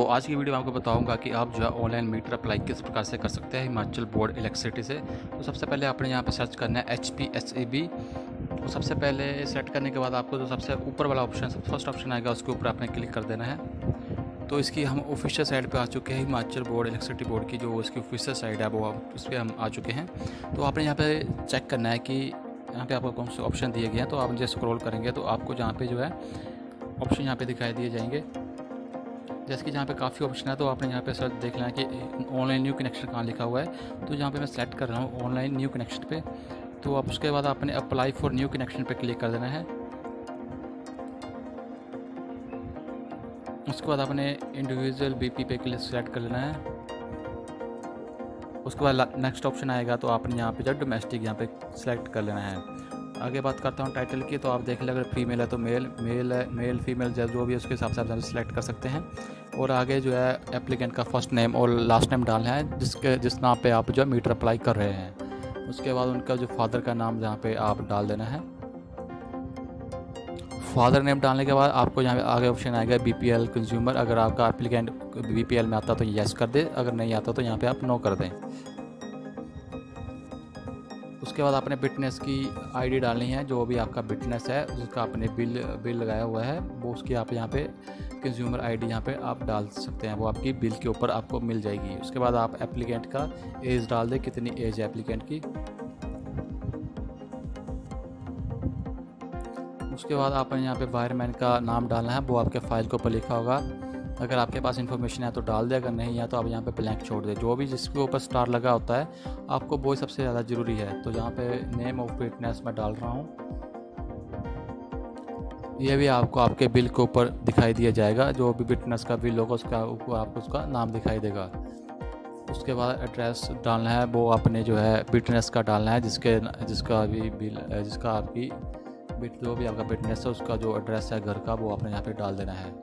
तो आज की वीडियो में आपको बताऊंगा कि आप जो है ऑनलाइन मीटर अप्लाई किस प्रकार से कर सकते हैं हिमाचल बोर्ड इलेक्ट्रिसिटी से। तो सबसे पहले आपने यहाँ पे सर्च करना है HPSEB। तो सबसे पहले सेलेक्ट करने के बाद आपको जो सबसे ऊपर वाला ऑप्शन फर्स्ट ऑप्शन आएगा उसके ऊपर आपने क्लिक कर देना है। तो इसकी हम ऑफिशियल साइट पे आ चुके हैं, हिमाचल बोर्ड इलेक्ट्रिसिटी बोर्ड की जो इसकी ऑफिशियल साइट है वो उस पर हम आ चुके हैं। तो आपने यहाँ पे चेक करना है कि यहाँ पे आपको कौन से ऑप्शन दिए गए हैं। तो आप जैसे स्क्रॉल करेंगे तो आपको जहाँ पे जो है ऑप्शन यहाँ पे दिखाई दिए जाएंगे। जैसे कि जहाँ पे काफ़ी ऑप्शन है तो आपने यहाँ पे सर्च देख लेना है कि ऑनलाइन न्यू कनेक्शन कहाँ लिखा हुआ है। तो जहाँ पे मैं सेलेक्ट कर रहा हूँ ऑनलाइन न्यू कनेक्शन पे, तो आप उसके बाद आपने अप्लाई फॉर न्यू कनेक्शन पे क्लिक कर देना है। उसके बाद आपने इंडिविजुअल BP पे क्लिक सेलेक्ट कर लेना है। उसके बाद नेक्स्ट ऑप्शन आएगा तो आपने यहाँ पे जो डोमेस्टिक यहाँ पे सेलेक्ट कर लेना है। आगे बात करता हूँ टाइटल की, तो आप देख लें अगर फीमेल है तो मेल फीमेल जो भी है उसके हिसाब से आप सेलेक्ट कर सकते हैं। और आगे जो है एप्लीकेंट का फर्स्ट नेम और लास्ट नेम डालना है जिस नाम पे आप जो मीटर अप्लाई कर रहे हैं। उसके बाद उनका जो फादर का नाम जहाँ पे आप डाल देना है। फादर नेम डालने के बाद आपको यहाँ पे आगे ऑप्शन आएगा BPL कंज्यूमर। अगर आपका एप्लीकेंट BPL में आता तो येस कर दे, अगर नहीं आता तो यहाँ पे आप नो कर दें। उसके बाद आपने बिटनेस की ID डालनी है, जो भी आपका बिटनेस है उसका आपने बिल लगाया हुआ है वो उसकी आप यहाँ पे कंज्यूमर ID यहाँ पे आप डाल सकते हैं, वो आपकी बिल के ऊपर आपको मिल जाएगी। उसके बाद आप एप्लीकेंट का एज डाल दें, कितनी एज है एप्लीकेंट की। उसके बाद आपने यहाँ पे वायरमैन का नाम डालना है, वो आपके फाइल के ऊपर लिखा होगा। अगर आपके पास इन्फॉर्मेशन है तो डाल दे, अगर नहीं है तो आप यहाँ पे ब्लैंक छोड़ दे। जो भी जिसके ऊपर स्टार लगा होता है आपको वो सबसे ज़्यादा ज़रूरी है। तो यहाँ पे नेम ऑफ विटनेस मैं डाल रहा हूँ, ये भी आपको आपके बिल के ऊपर दिखाई दिया जाएगा। जो भी विटनेस का बिल होगा उसका ऊपर आपको उसका नाम दिखाई देगा। उसके बाद एड्रेस डालना है, वो आपने जो है विटनेस का डालना है जिसका भी बिल जिसका आपकी जो भी आपका विटनेस है उसका जो एड्रेस है घर का वो आपने यहाँ पे डाल देना है।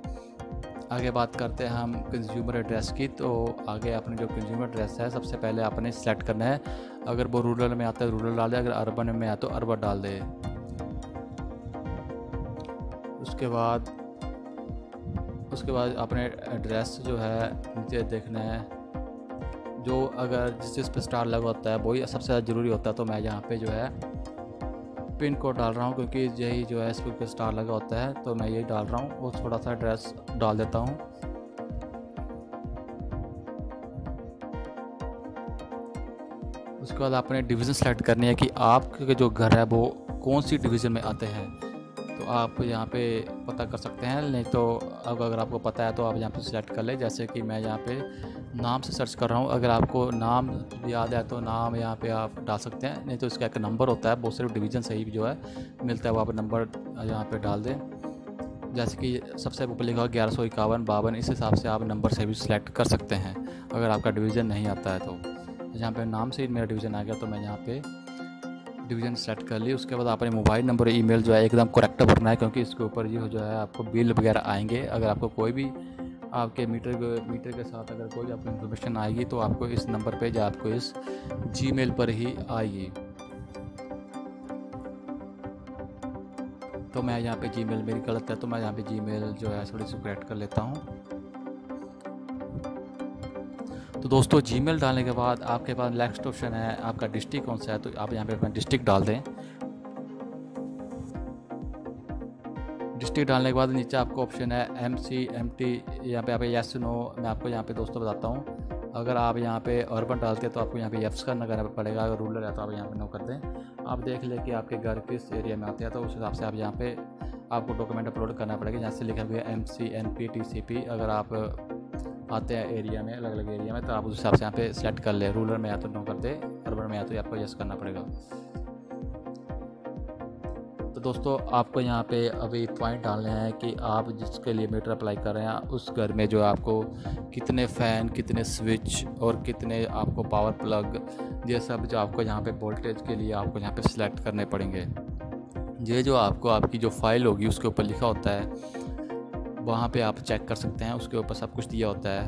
आगे बात करते हैं हम कंज्यूमर एड्रेस की। तो आगे आपने जो कंज्यूमर एड्रेस है सबसे पहले आपने सेलेक्ट करना है। अगर वो रूरल में आता है रूरल डाल दे, अगर अर्बन में आता तो अर्बन डाल दे। उसके बाद आपने एड्रेस जो है नीचे देखना है, जो अगर जिस पे स्टार लगा होता है वही सबसे ज़्यादा ज़रूरी होता है। तो मैं यहाँ पे जो है पिन कोड डाल रहा हूँ क्योंकि यही जो है इस पर स्टार लगा होता है, तो मैं यही डाल रहा हूँ। और थोड़ा सा एड्रेस डाल देता हूँ। उसके बाद आपने डिवीज़न सेलेक्ट करनी है कि आपके जो घर है वो कौन सी डिवीज़न में आते हैं। तो आप यहाँ पे पता कर सकते हैं, नहीं तो अगर आपको पता है तो आप यहाँ पे सिलेक्ट कर ले। जैसे कि मैं यहाँ पे नाम से सर्च कर रहा हूँ, अगर आपको नाम याद है तो नाम यहाँ पे आप डाल सकते हैं, नहीं तो इसका एक नंबर होता है वो सिर्फ डिवीज़न से ही जो है मिलता है, वो आप नंबर यहाँ पे डाल दें। जैसे कि सबसे ऊपर लिखा हुआ 1151 इस हिसाब से आप नंबर से भी सिलेक्ट कर सकते हैं अगर आपका डिवीज़न नहीं आता है। तो यहाँ पे नाम से ही मेरा डिवीज़न आ गया तो मैं यहाँ पे डिवीज़न सेलेक्ट कर ली। उसके बाद आपने मोबाइल नंबर और ईमेल जो है एकदम करेक्ट भरना है, क्योंकि इसके ऊपर ये जो है आपको बिल वगैरह आएंगे। अगर आपको कोई भी आपके मीटर के साथ अगर कोई आपको इन्फॉर्मेशन आएगी तो आपको इस नंबर पे या आपको इस जीमेल पर ही आएगी। तो मैं यहाँ पे जीमेल मेरी गलत है तो मैं यहाँ पे जीमेल जो है थोड़ी सी करेक्ट कर लेता हूँ। तो दोस्तों जीमेल डालने के बाद आपके पास नेक्स्ट ऑप्शन है आपका डिस्ट्रिक्ट कौन सा है, तो आप यहाँ पे अपना डिस्ट्रिक्ट डाल दें। डिस्ट्रिक्ट डालने के बाद नीचे आपको ऑप्शन है MC MT, यहाँ पे आप येस नो। मैं आपको यहाँ पे दोस्तों बताता हूँ, अगर आप यहाँ पे अर्बन डालते हैं तो आपको यहाँ पे येस करना पड़ेगा, अगर रूरल है तो आप यहाँ पे नो कर दें। आप देख लें कि आपके घर किस एरिया में आते हैं तो उस हिसाब से आप यहाँ पे आपको डॉक्यूमेंट अपलोड करना पड़ेगा। जैसे लिखा हुआ है MC NP TCP। अगर आप आते हैं एरिया में अलग अलग एरिया में तो आप उस हिसाब से यहाँ पे सेलेक्ट कर ले। रूरल में या तो नो कर दे, अर्बन में या तो आपको यस करना पड़ेगा। तो दोस्तों आपको यहाँ पे अभी पॉइंट डालने हैं कि आप जिसके लिए मीटर अप्लाई कर रहे हैं उस घर में जो आपको कितने फ़ैन, कितने स्विच और कितने आपको पावर प्लग, ये सब जो आपको यहाँ पे वोल्टेज के लिए आपको यहाँ पे सिलेक्ट करने पड़ेंगे। ये जो आपको आपकी जो फाइल होगी उसके ऊपर लिखा होता है, वहाँ पे आप चेक कर सकते हैं, उसके ऊपर सब कुछ दिया होता है।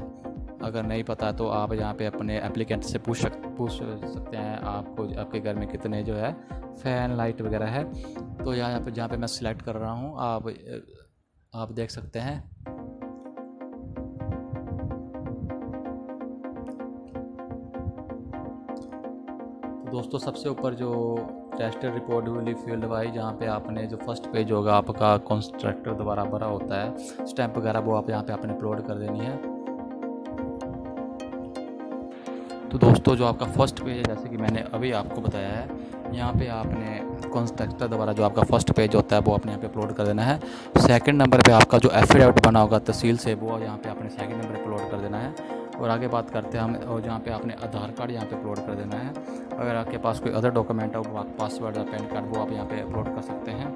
अगर नहीं पता तो आप यहाँ पे अपने एप्लीकेंट से पूछ सकते हैं आपको आपके घर में कितने जो है फ़ैन लाइट वगैरह है। तो यहाँ पे जहाँ पे मैं सिलेक्ट कर रहा हूँ आप देख सकते हैं। दोस्तों सबसे ऊपर जो tested report will field wise, जहाँ पे आपने जो फर्स्ट पेज होगा आपका कॉन्ट्रैक्टर द्वारा भरा होता है, स्टैंप वगैरह, वो आप यहाँ पे आपने अपलोड कर देनी है। तो दोस्तों जो आपका फर्स्ट पेज है, जैसे कि मैंने अभी आपको बताया है, यहाँ पे आपने कॉन्ट्रैक्टर द्वारा जो आपका फर्स्ट पेज होता है वो आपने यहाँ पे अपलोड कर देना है। सेकंड नंबर पे आपका जो एफिडेविट बना होगा तहसील से, वो यहाँ पे आपने सेकंड नंबर अपलोड कर देना है। और आगे बात करते हैं हम, और जहाँ पे आपने आधार कार्ड यहाँ पे अपलोड कर देना है। अगर आपके पास कोई अदर डॉक्यूमेंट है, वो पासवर्ड या पैन कार्ड, वो आप यहाँ पे अपलोड कर सकते हैं।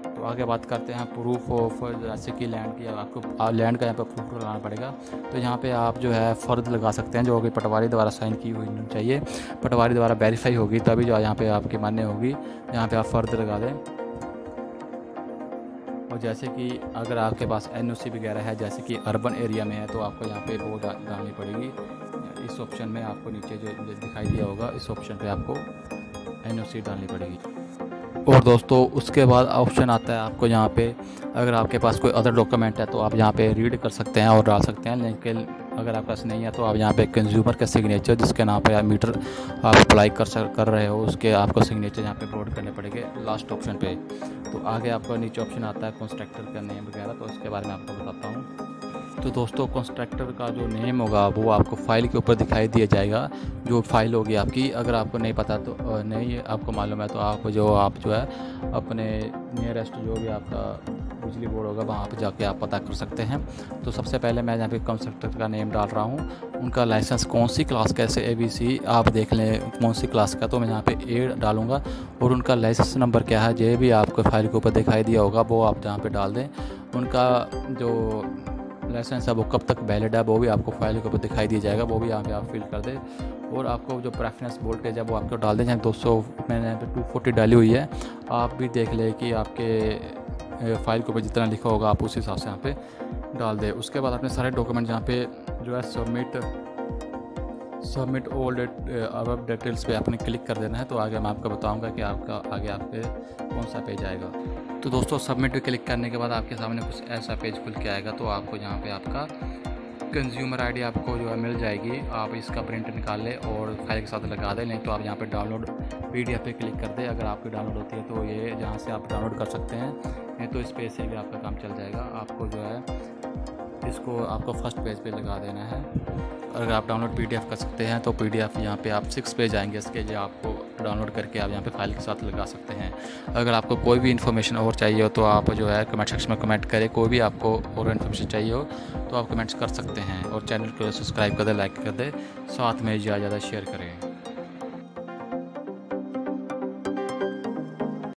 तो आगे बात करते हैं प्रूफ ऑफ, जैसे कि लैंड की, आपको लैंड का यहाँ पे प्रूफ लगाना पड़ेगा। तो यहाँ पे आप जो है फ़र्द लगा सकते हैं, जो कि पटवारी द्वारा साइन की हुई होनी चाहिए, पटवारी द्वारा वेरीफाई होगी, तभी जो यहाँ पे आपकी मान्य होगी। यहाँ पे आप फ़र्द लगा दें। और जैसे कि अगर आपके पास एनओसी वगैरह है, जैसे कि अर्बन एरिया में है, तो आपको यहाँ पे वो डालनी पड़ेगी। इस ऑप्शन में आपको नीचे जो दिखाई दिया होगा, इस ऑप्शन पे आपको एनओसी डालनी पड़ेगी। और दोस्तों उसके बाद ऑप्शन आता है आपको यहाँ पे, अगर आपके पास कोई अदर डॉक्यूमेंट है तो आप यहाँ पे रीड कर सकते हैं और डाल सकते हैं। लेकिन अगर आपके पास नहीं है तो आप यहाँ पे कंज्यूमर का सिग्नेचर, जिसके नाम पे आप मीटर आप अप्लाई कर रहे हो, उसके आपको सिग्नेचर यहाँ पे अपलोड करने पड़ेंगे लास्ट ऑप्शन पे। तो आगे आपको नीचे ऑप्शन आता है कॉन्ट्रैक्टर का नेम वगैरह, तो उसके बारे में आपको बताता हूँ। तो दोस्तों कॉन्ट्रैक्टर का जो नेम होगा वो आपको फाइल के ऊपर दिखाई दिया जाएगा, जो फाइल होगी आपकी। अगर आपको नहीं पता तो नहीं आपको मालूम है तो आप जो है अपने नियरेस्ट जो भी आपका बिजली बोर्ड होगा वहाँ पे जाके आप पता कर सकते हैं। तो सबसे पहले मैं यहाँ पे कॉन्ट्रैक्टर का नेम डाल रहा हूँ, उनका लाइसेंस कौन सी क्लास का, ऐसे ABC आप देख लें कौन सी क्लास का, तो मैं यहाँ पे A डालूँगा। और उनका लाइसेंस नंबर क्या है, जो भी आपको फाइल के ऊपर दिखाई दिया होगा वो आप जहाँ पे डाल दें। उनका जो लाइसेंस है वो कब तक वैलिड है, वो भी आपको फाइल के ऊपर दिखाई दिया जाएगा, वो भी यहाँ पे आप फिल कर दें। और आपको जो प्रेफरेंस वोल्टेज है वो आपको डाल दें, चाहे 200, मैंने यहाँ पे 240 डाली हुई है। आप भी देख लें कि आपके फाइल के ऊपर जितना लिखा होगा आप उस हिसाब से यहाँ पे डाल दें। उसके बाद अपने सारे डॉक्यूमेंट यहाँ पे जो है सबमिट ऑल अबव डिटेल्स पे आपने क्लिक कर देना है। तो आगे मैं आपको बताऊंगा कि आपका आगे आपके कौन सा पेज आएगा। तो दोस्तों सबमिट पे क्लिक करने के बाद आपके सामने कुछ ऐसा पेज खुल के आएगा। तो आपको यहाँ पे आपका कंज्यूमर आईडी आपको जो है मिल जाएगी, आप इसका प्रिंट निकाल लें और फाइल के साथ लगा दें। नहीं तो आप यहाँ पे डाउनलोड PDF पे क्लिक कर दें। अगर आपकी डाउनलोड होती है तो ये जहाँ से आप डाउनलोड कर सकते हैं, नहीं तो इस पेज से भी आपका काम चल जाएगा। आपको जो है इसको आपको फर्स्ट पेज पे लगा देना है। अगर आप डाउनलोड PDF कर सकते हैं तो PDF यहाँ पे आप 6 पेज आएंगे इसके, जो आपको डाउनलोड करके आप यहाँ पे फाइल के साथ लगा सकते हैं। अगर आपको कोई भी इन्फॉर्मेशन और चाहिए हो तो आप जो है कमेंट सेक्शन में कमेंट करें। कोई भी आपको और इन्फॉर्मेशन चाहिए हो तो आप कमेंट्स कर सकते हैं। और चैनल को सब्सक्राइब कर दें, लाइक कर दें, साथ में ज़्यादा शेयर करें।